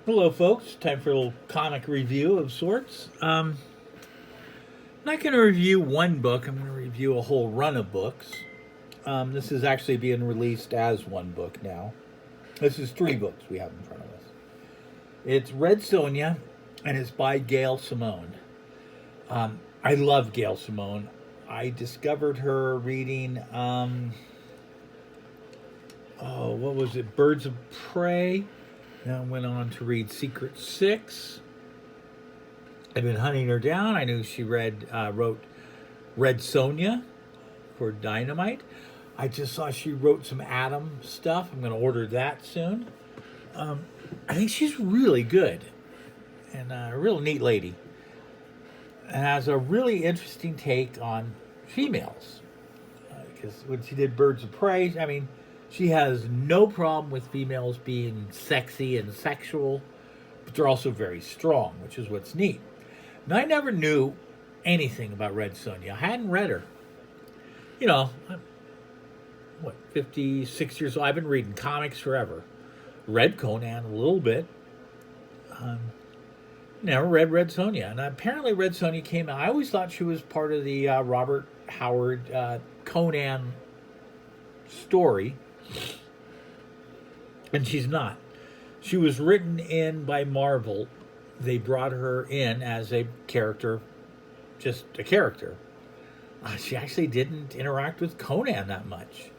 Hello, folks. Time for a little comic review of sorts. I'm not going to review one book. I'm going to review a whole run of books. This is actually being released as one book now. This is three books we have in front of us. It's Red Sonja, and it's by Gail Simon. I love Gail Simon. I discovered her reading, what was it? Birds of Prey. Then I went on to read Secret Six. I've been hunting her down. I knew she wrote Red Sonja for Dynamite. I just saw she wrote some Atom stuff. I'm going to order that soon. I think she's really good and a real neat lady. And has a really interesting take on females. Because when she did Birds of Prey, I mean, she has no problem with females being sexy and sexual, but they're also very strong, which is what's neat. Now, I never knew anything about Red Sonja. I hadn't read her. You know, I'm, 56 years old? I've been reading comics forever. Read Conan a little bit. Never read Red Sonja. And apparently Red Sonja came out. I always thought she was part of the Robert Howard Conan story. And she's not. She was written in by Marvel. They brought her in as a character, just a character. She actually didn't interact with Conan that much.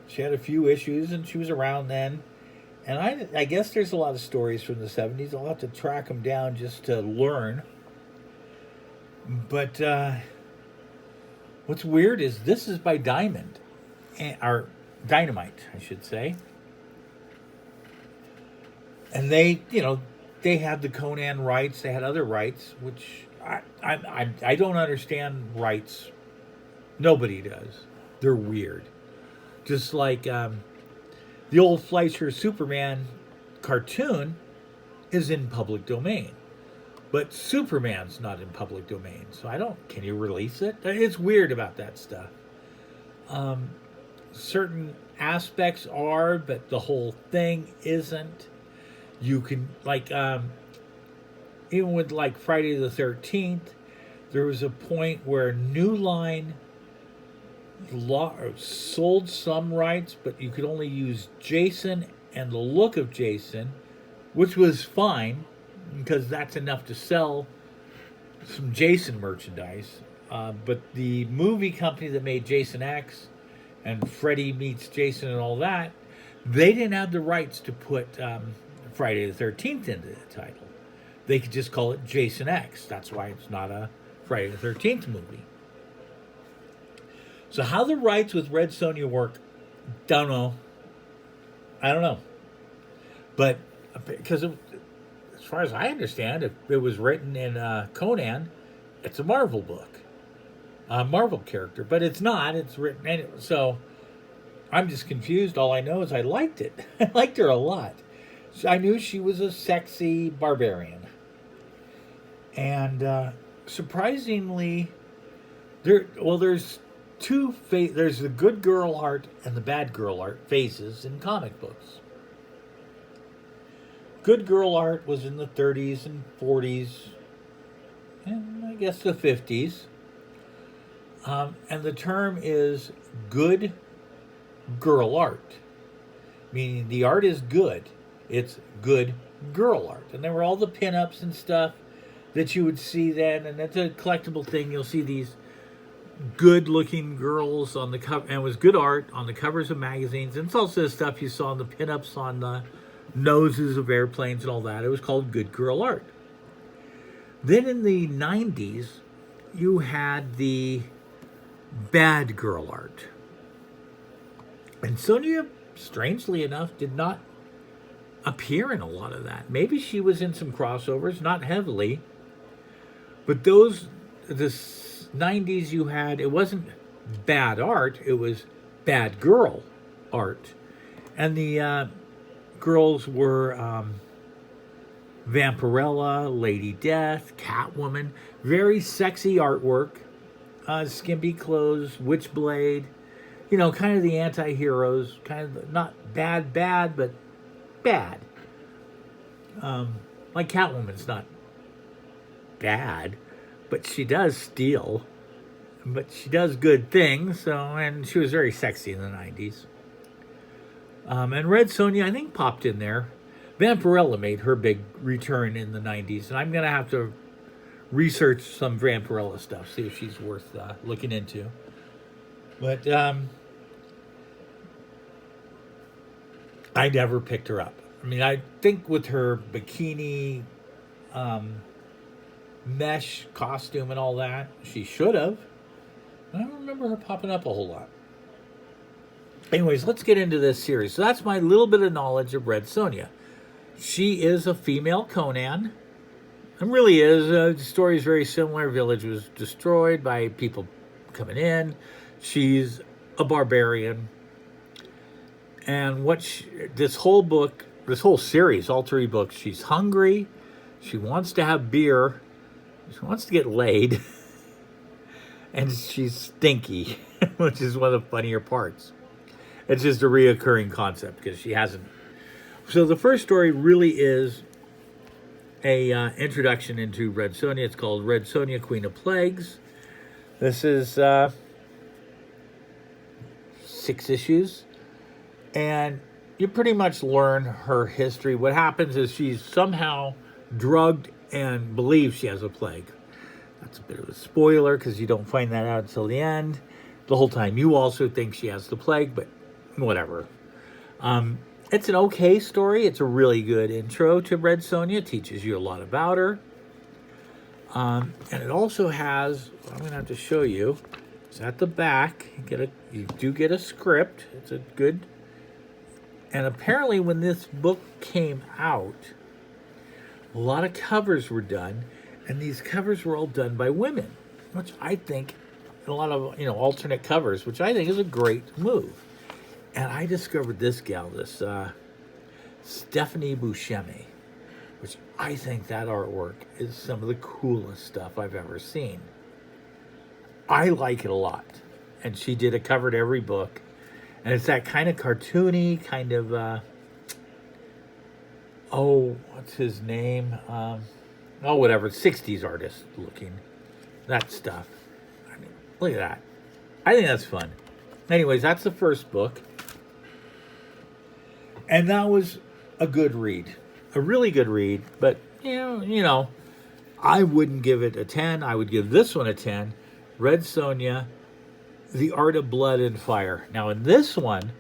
She had a few issues and she was around then. And I guess there's a lot of stories from the 70s. I'll have to track them down just to learn. But what's weird is this is by Diamond, or Dynamite, I should say. And they had the Conan rights. They had other rights, which I don't understand rights. Nobody does. They're weird. Just like the old Fleischer Superman cartoon is in public domain, but Superman's not in public domain. So I don't. Can you release it? It's weird about that stuff. Certain aspects are, but the whole thing isn't. You can even with like Friday the 13th, there was a point where New Line sold some rights, but you could only use Jason and the look of Jason, which was fine because that's enough to sell some Jason merchandise. But the movie company that made Jason X and Freddy Meets Jason and all that, they didn't have the rights to put Friday the 13th into the title. They could just call it Jason X. That's why it's not a Friday the 13th movie. So how the rights with Red Sonja work, don't know. I don't know. But because as far as I understand, if it was written in Conan, it's a Marvel book, a Marvel character. But it's not. It's written anyway. So I'm just confused. All I know is I liked it. I liked her a lot. So I knew she was a sexy barbarian. And surprisingly, there's there's the good girl art and the bad girl art phases in comic books. Good girl art was in the 30s and 40s, and I guess the 50s. And the term is good girl art, meaning the art is good. It's good girl art. And there were all the pinups and stuff that you would see then, and it's a collectible thing. You'll see these good-looking girls on the cover, and it was good art on the covers of magazines. And it's also the stuff you saw in the pinups on the noses of airplanes and all that. It was called good girl art. Then in the 90s, you had the bad girl art. And Sonja, strangely enough, did not appear in a lot of that. Maybe she was in some crossovers, not heavily. But the 90s you had, it wasn't bad art, it was bad girl art. And the girls were Vampirella, Lady Death, Catwoman, very sexy artwork, skimpy clothes, Witchblade, kind of the anti-heroes, kind of not bad, but bad. Like Catwoman's not bad, but she does steal. But she does good things, and she was very sexy in the 90s. And Red Sonja, I think, popped in there. Vampirella made her big return in the 90s, and I'm going to have to research some Vampirella stuff, see if she's worth looking into. But I never picked her up. I mean, I think with her bikini mesh costume and all that, she should have. I don't remember her popping up a whole lot. Anyways, let's get into this series. So that's my little bit of knowledge of Red Sonja. She is a female Conan. It really is. The story is very similar. Village was destroyed by people coming in. She's a barbarian. And this whole book, this whole series, all 3 books, she's hungry. She wants to have beer. She wants to get laid. And she's stinky, which is one of the funnier parts. It's just a reoccurring concept because she hasn't. So the first story really is a introduction into Red Sonja. It's called Red Sonja, Queen of Plagues. This is 6 issues. And you pretty much learn her history. What happens is she's somehow drugged and believes she has a plague. That's a bit of a spoiler because you don't find that out until the end. The whole time you also think she has the plague, but whatever. It's an okay story. It's a really good intro to Red Sonja. It teaches you a lot about her. And it also has, I'm going to have to show you, it's at the back. You do get a script. It's a good, and apparently when this book came out, a lot of covers were done, and these covers were all done by women, which I think, a lot of, alternate covers, which I think is a great move. And I discovered this gal, this Stephanie Buscemi, which I think that artwork is some of the coolest stuff I've ever seen. I like it a lot. And she did a cover to every book. And it's that kind of cartoony, kind of, what's his name? Whatever, 60s artist looking. That stuff. I mean, look at that. I think that's fun. Anyways, that's the first book. And that was a good read. A really good read. But, I wouldn't give it a 10. I would give this one a 10. Red Sonja, The Art of Blood and Fire. Now, in this one,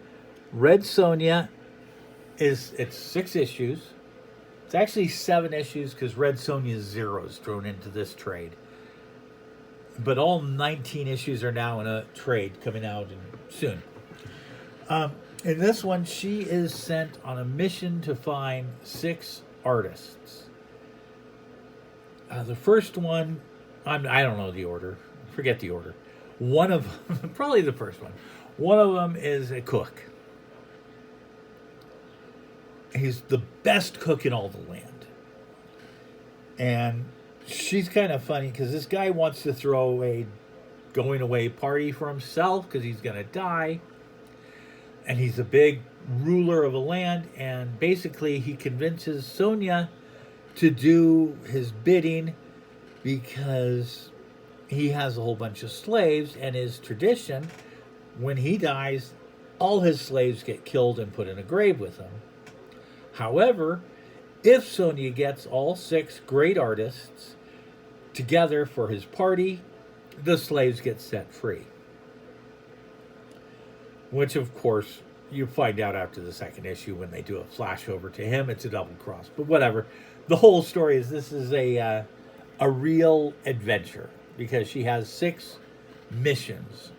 Red Sonja it's 6 issues. It's actually 7 issues because Red Sonja's 0 is thrown into this trade. But all 19 issues are now in a trade coming out soon. In this one, she is sent on a mission to find 6 artists. The first one, I don't know the order. Forget the order. One of them, probably the first one. One of them is a cook. He's the best cook in all the land. And she's kind of funny because this guy wants to throw a going away party for himself because he's going to die. And he's a big ruler of a land. And basically he convinces Sonja to do his bidding because he has a whole bunch of slaves. And his tradition, when he dies, all his slaves get killed and put in a grave with him. However, if Sonja gets all 6 great artists together for his party, the slaves get set free. Which, of course, you find out after the second issue when they do a flash over to him. It's a double cross. But whatever. The whole story is this is a real adventure because she has 6 missions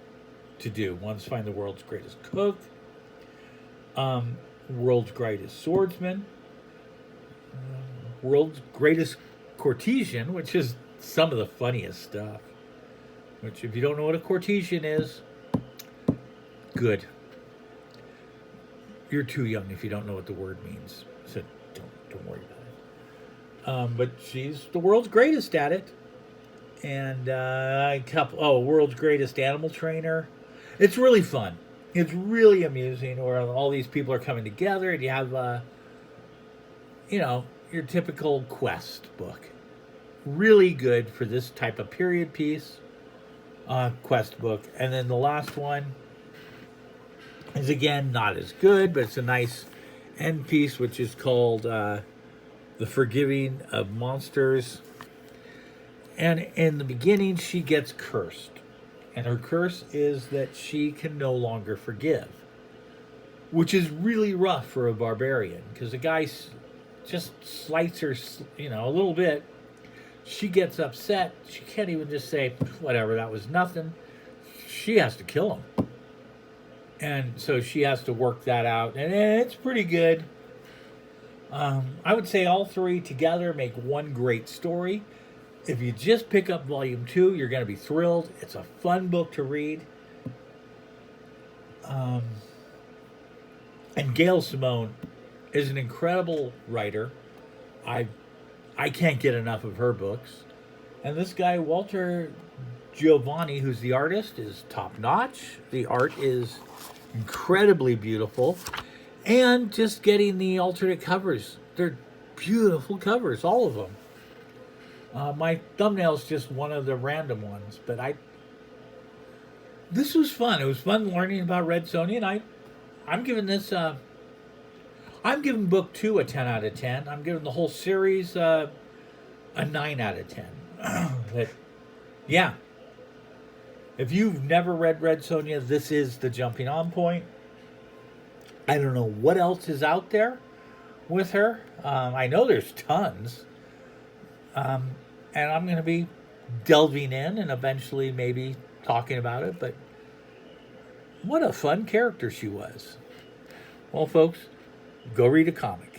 to do. One's find the world's greatest cook, world's greatest swordsman, world's greatest courtesan, which is some of the funniest stuff. Which, if you don't know what a courtesan is, good. You're too young if you don't know what the word means, so don't worry about it. But she's the world's greatest at it, and world's greatest animal trainer. It's really fun. It's really amusing where all these people are coming together and you have, your typical quest book. Really good for this type of period piece quest book. And then the last one is again not as good, but it's a nice end piece, which is called The Forgiving of Monsters. And in the beginning, she gets cursed. And her curse is that she can no longer forgive, which is really rough for a barbarian because the guy just slights her, a little bit. She gets upset. She can't even just say, whatever, that was nothing. She has to kill him. And so she has to work that out. And it's pretty good. I would say all three together make one great story. If you just pick up volume 2, you're going to be thrilled. It's a fun book to read. And Gail Simon is an incredible writer. I can't get enough of her books. And this guy, Walter Giovanni, who's the artist, is top-notch. The art is incredibly beautiful. And just getting the alternate covers. They're beautiful covers, all of them. My thumbnail's just one of the random ones, but this was fun. It was fun learning about Red Sonja, and I'm giving this, I'm giving book 2 a 10 out of 10. I'm giving the whole series a 9 out of 10. But, yeah. If you've never read Red Sonja, this is the jumping on point. I don't know what else is out there with her. I know there's tons. And I'm going to be delving in and eventually maybe talking about it. But what a fun character she was. Well, folks, go read a comic.